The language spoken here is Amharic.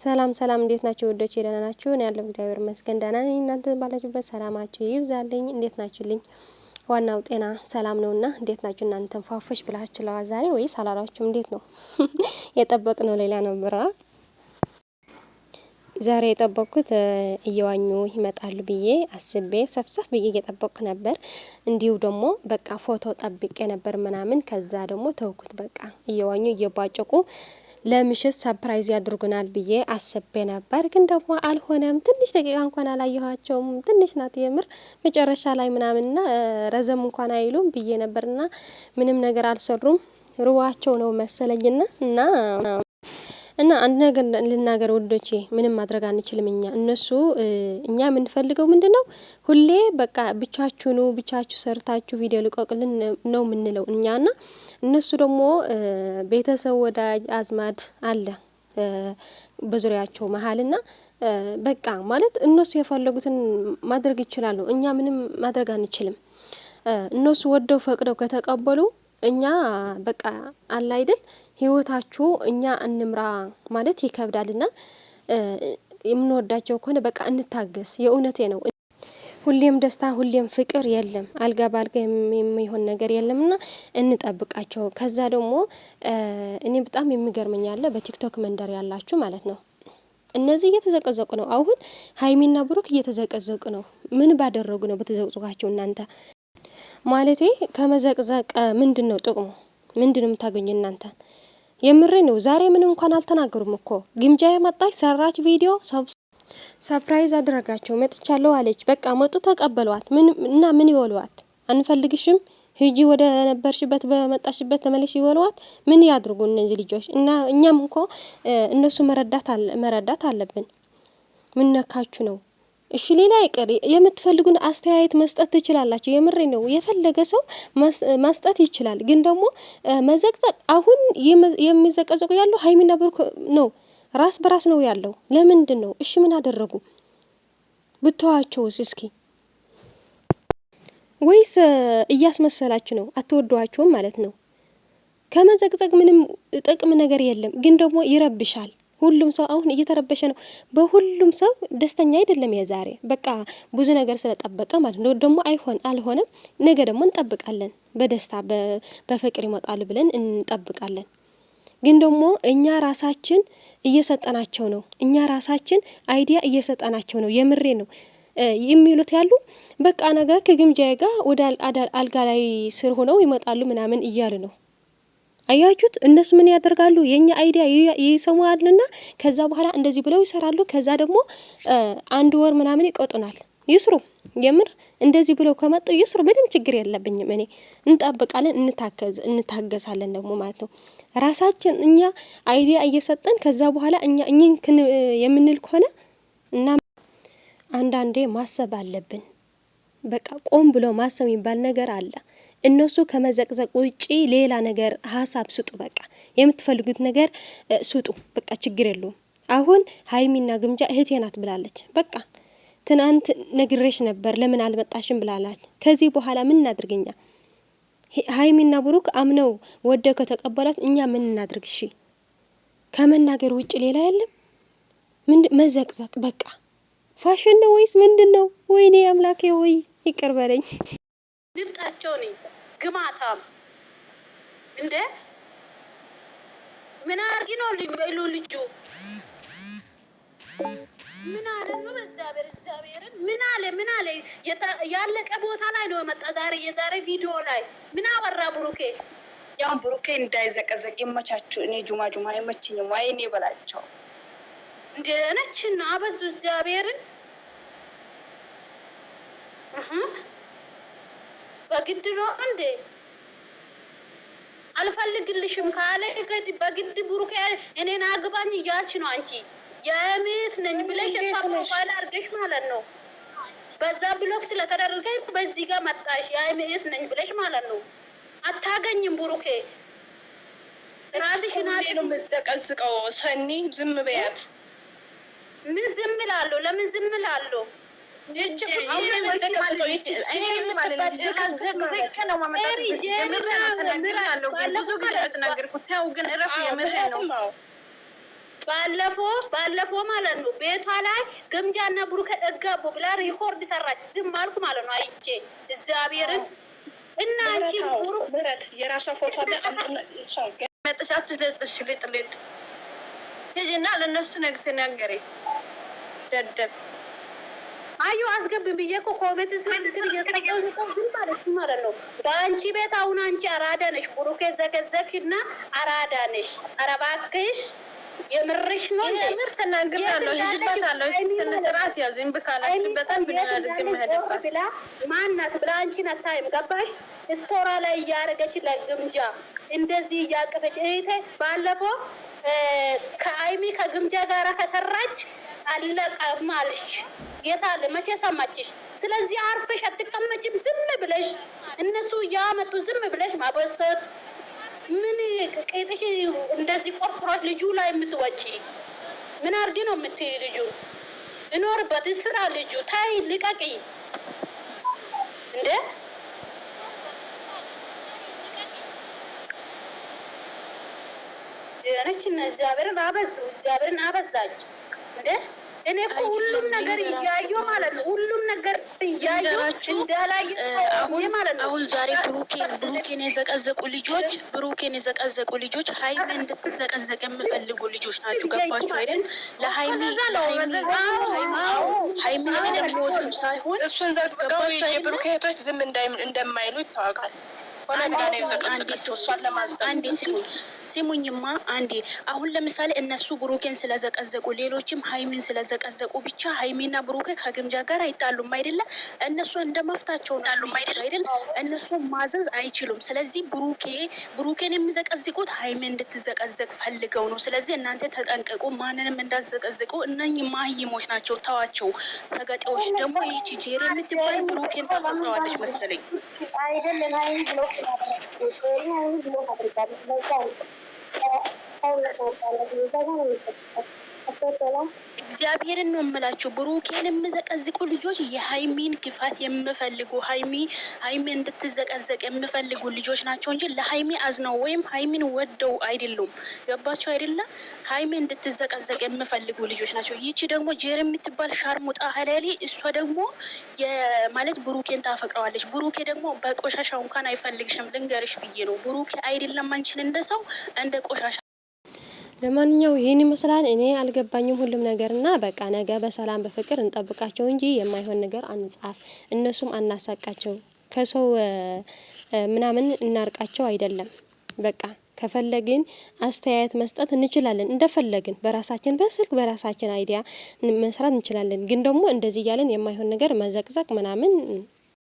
ሰላም ሰላም እንዴት ናችሁ ወዶቼ ደህና ናችሁ? እኔ ያለው እግዚአብሔር ይመስገን ደህና ነኝ። እናንተ ባላችሁበት ሰላማችሁ ይብዛልኝ። እንዴት ናችሁልኝ? ዋናው ጤና ሰላም ነውና እንዴት ናችሁ እናንተ? ፏፈሽ ብላችኋል ዛሬ ወይስ አላላችሁም? እንዴት ነው የጠበቅነው? ሌላ ነበር ዛሬ የጠበቅኩት እየዋኙ ይመጣሉ ብዬ አስቤ ሰፍሰፍ ብዬ እየጠበቅኩ ነበር። እንዲሁ ደግሞ በቃ ፎቶ ጠብቄ ነበር ምናምን። ከዛ ደግሞ ተውኩት። በቃ እየዋኙ እየባጨቁ ለምሽት ሰርፕራይዝ ያድርጉናል ብዬ አስቤ ነበር። ግን ደግሞ አልሆነም። ትንሽ ደቂቃ እንኳን አላየኋቸውም። ትንሽ ናት የምር መጨረሻ ላይ ምናምንና ረዘም እንኳን አይሉም ብዬ ነበርና ምንም ነገር አልሰሩም። ሩዋቸው ነው መሰለኝና እና አንድ ነገር ልናገር ወዶቼ፣ ምንም ማድረግ አንችልም እኛ የምንፈልገው ምንድነው? ሁሌ በቃ ብቻችሁ ሰርታችሁ ቪዲዮ ልቀቁልን ነው የምንለው እኛና እነሱ ደግሞ ቤተሰብ ወዳጅ አዝማድ አለ በዙሪያቸው መሀልና በቃ ማለት እነሱ የፈለጉትን ማድረግ ይችላሉ። እኛ ምንም ማድረግ አንችልም። እነሱ ወደው ፈቅደው ከተቀበሉ እኛ በቃ አለ አይደል ህይወታችሁ እኛ እንምራ ማለት ይከብዳልና የምንወዳቸው ከሆነ በቃ እንታገስ። የእውነቴ ነው። ሁሌም ደስታ ሁሌም ፍቅር የለም። አልጋ ባልጋ የሚሆን ነገር የለምና እንጠብቃቸው። ከዛ ደግሞ እኔ በጣም የሚገርመኝ ያለ በቲክቶክ መንደር ያላችሁ ማለት ነው እነዚህ እየተዘቀዘቁ ነው። አሁን ሀይሚና ብሩክ እየተዘቀዘቁ ነው። ምን ባደረጉ ነው በተዘቅዘቃቸው? እናንተ ማለቴ ከመዘቅዘቅ ምንድነው ጥቅሙ? ምንድነው የምታገኙ እናንተ? የምሬ ነው። ዛሬ ምንም እንኳን አልተናገሩም እኮ ግምጃ የመጣች ሰራች ቪዲዮ ሰርፕራይዝ አድርጋቸው መጥቻለሁ አለች። በቃ መጡ ተቀበሏት። ምን ይወሏት? አንፈልግሽም ሂጂ ወደ ነበርሽበት በመጣሽበት ተመለሽ ይወሏት። ምን ያድርጉ እነዚህ ልጆች? እና እኛም እኮ እነሱ መረዳት አለብን። ምን ነካችሁ ነው? እሺ ሌላ ይቀር የምትፈልጉን አስተያየት መስጠት ትችላላችሁ። የምሬ ነው። የፈለገ ሰው መስጠት ይችላል። ግን ደግሞ መዘቅዘቅ አሁን የሚዘቀዘቁ ያለው ሀይሚና ብሩክ ነው። ራስ በራስ ነው ያለው። ለምንድን ነው? እሺ ምን አደረጉ? ብተዋቸውስ እስኪ? ወይስ እያስመሰላችሁ ነው? አትወዷቸውም ማለት ነው። ከመዘቅዘቅ ምንም ጥቅም ነገር የለም። ግን ደግሞ ይረብሻል። ሁሉም ሰው አሁን እየተረበሸ ነው። በሁሉም ሰው ደስተኛ አይደለም የዛሬ በቃ ብዙ ነገር ስለጠበቀ ማለት ነው። ደግሞ አልሆነም። ነገ ደግሞ እንጠብቃለን። በደስታ በፍቅር ይመጣሉ ብለን እንጠብቃለን። ግን ደግሞ እኛ ራሳችን እየሰጠናቸው ነው። እኛ ራሳችን አይዲያ እየሰጠናቸው ነው። የምሬ ነው የሚሉት ያሉ በቃ ነገ ከግምጃዬ ጋር ወደ አልጋ ላይ ስር ሆነው ይመጣሉ ምናምን እያሉ ነው። አያችሁት? እነሱ ምን ያደርጋሉ? የኛ አይዲያ ይሰሙአልና ከዛ በኋላ እንደዚህ ብለው ይሰራሉ። ከዛ ደግሞ 1 ወር ምናምን ይቆጡናል። ይስሩ። የምር እንደዚህ ብለው ከመጡ ይስሩ። ምንም ችግር የለብኝም እኔ። እንጠብቃለን፣ እንታገሳለን ደግሞ ማለት ነው። ራሳችን እኛ አይዲያ እየሰጠን ከዛ በኋላ እኛ የምንል ከሆነ እና አንዳንዴ ማሰብ አለብን። በቃ ቆም ብሎ ማሰብ የሚባል ነገር አለ። እነሱ ከመዘቅዘቅ ውጪ ሌላ ነገር ሀሳብ ስጡ። በቃ የምትፈልጉት ነገር ስጡ። በቃ ችግር የለውም። አሁን ሀይሚና ግምጃ እህቴ ናት ብላለች። በቃ ትናንት ነግሬሽ ነበር ለምን አልመጣሽም ብላላች። ከዚህ በኋላ ምን እናድርግኛ? ሀይሚና ብሩክ አምነው ወደው ከተቀበላት እኛ ምን እናድርግ? እሺ ከመናገር ውጪ ሌላ የለም። መዘቅዘቅ በቃ ፋሽን ነው ወይስ ምንድነው? ወይኔ አምላኬ ወይ ይቅር በለኝ። ድፍጣቸው ነኝ ግማታም እንደ ምን አርጊ ነው ልጁ ምን አለ ነው? እግዚአብሔርን ምን አለ ያለቀ ቦታ ላይ ነው የመጣ የዛሬ ቪዲዮ ላይ ምን አወራ ብሩኬ? ያው ብሩኬ እንዳይዘቀዘቅ ይመቻችሁ። እኔ ጁማ አይመችኝም። ወይኔ በላቸው እንደ ነችና አበዙ እግዚአብሔርን በግድ ነው እንዴ? አልፈልግልሽም ካለ በግድ ብሩኬ እኔን አግባኝ እያልሽ ነው አንቺ። የምት ነኝ ብለሽ ፕሮፋይል አድርገሽ ማለት ነው። በዛ ብሎክ ስለተደረገ በዚህ ጋር መጣሽ። የምት ነኝ ብለሽ ማለት ነው። አታገኝም ብሩኬ። ራስሽን ነው የምትዘቀዝቀው። ሰኒ ዝም በያት። ምን ዝም እላለሁ? ለምን ዝም እላለሁ? ባለፈው ማለት ነው ቤቷ ላይ ግምጃና ብሩክ እጋቡ ብላ ሪኮርድ ሰራች። ዝም አልኩ ማለት ነው አይቼ እግዚአብሔርን እና አንቺ ብሩክ ብረት የራሷ ፎቶ አለ አንተና እሷ መጥሻት ልጥልጥ ሂጂና ለነሱ ነግተናገሪ ደደብ አዩ አስገብም ብዬ እኮ ኮሜንት ዝም ማለት ነው። በአንቺ ቤት አሁን አንቺ አራዳ ነሽ፣ ብሩኬ ዘገዘክና አራዳ ነሽ። ኧረ እባክሽ የምርሽ ነው እንዴ? ምር ተናግራለሁ ይዝባታለሁ ስነ ስርዓት ያዙኝ በካላችሁ በጣም ብናደርግ መሄድባት ብላ ማናት ብላ አንቺን አታይም። ገባሽ? ስቶራ ላይ እያደረገች ለግምጃ እንደዚህ እያቀፈች እህቴ ባለፈው ከአይሚ ከግምጃ ጋር ከሰራች አለቀም አልሽ። የታለ መቼ ሰማችሽ? ስለዚህ አርፈሽ አትቀመጭም። ዝም ብለሽ እነሱ ያመጡ ዝም ብለሽ ማበሰት ምን ቄጥሽ እንደዚህ ቆርቆሮች ልጁ ላይ የምትወጪ ምን አርጊ ነው የምትይ? ልጁ እኖርበት ስራ ልጁ ታይ ልቀቂ እንዴ! ያነች እግዚአብሔርን አበዛች እንዴ! እኔ እኮ ሁሉም ነገር እያየሁ ማለት ነው። ሁሉም ነገር እያየሁ እንዳላየ አሁን ማለት ነው። አሁን ዛሬ ብሩኬን የዘቀዘቁ ልጆች ሃይሚ እንድትዘቀዘቅ የሚፈልጉ ልጆች ናቸው። ገባችሁ አይደል? ለሃይሚ ስለሚወዱ ሳይሆን እሱን ዘቅዝቀው የብሩኬ እህቶች ዝም እንደማይሉ ይታወቃል። አንዴ ሲሙኝማ አንዴ አሁን ለምሳሌ እነሱ ብሩኬን ስለዘቀዘቁ ሌሎችም ሃይሚን ስለዘቀዘቁ ብቻ ሃይሚና ብሩኬ ከግምጃ ጋር አይጣሉም አይደለ? እነሱ እንደመፍታቸው ነው አይደል? እነሱ ማዘዝ አይችሉም። ስለዚህ ብሩኬን የሚዘቀዝቁት ሃይሚን እንድትዘቀዘቅ ፈልገው ነው። ስለዚህ እናንተ ተጠንቀቁ፣ ማንንም እንዳትዘቀዝቁ። እነኚህ ማይሞች ናቸው፣ ተዋቸው። ሰገጤዎች ደግሞ ይቺ ጄሪ የምትባል ብሩኬን ታፈቅረዋለች መሰለኝ አይደለም ሃይሚ ብሎ እግዚአብሔርን ነው የምላችሁ። ብሩኬን የምዘቀዝቁ ልጆች የሃይሚን ክፋት የሚፈልጉ ሃይሚ እንድትዘቀዘቅ የሚፈልጉ ልጆች ናቸው እንጂ ለሃይሚ አዝነው ወይም ሃይሚን ወደው አይደሉም። ገባቸው አይደለም? ሃይሚ እንድትዘቀዘቅ የሚፈልጉ ልጆች ናቸው። ይቺ ደግሞ ጄሪ የምትባል ሻርሙጣ ሀላሊ፣ እሷ ደግሞ ማለት ብሩኬን ታፈቅረዋለች። ብሩኬ ደግሞ በቆሻሻው እንኳን አይፈልግሽም። ልንገርሽ ብዬ ነው። ብሩኬ አይደለም አንቺን እንደ ሰው እንደ ቆሻሻ። ለማንኛው ይሄን ይመስላል። እኔ አልገባኝም ሁሉም ነገርና በቃ ነገ በሰላም በፍቅር እንጠብቃቸው እንጂ የማይሆን ነገር አንጻፍ፣ እነሱም አናሳቃቸው፣ ከሰው ምናምን እናርቃቸው አይደለም። በቃ ከፈለግን አስተያየት መስጠት እንችላለን፣ እንደፈለግን በራሳችን በስልክ በራሳችን አይዲያ መስራት እንችላለን። ግን ደግሞ እንደዚህ እያለን የማይሆን ነገር መዘቅዘቅ ምናምን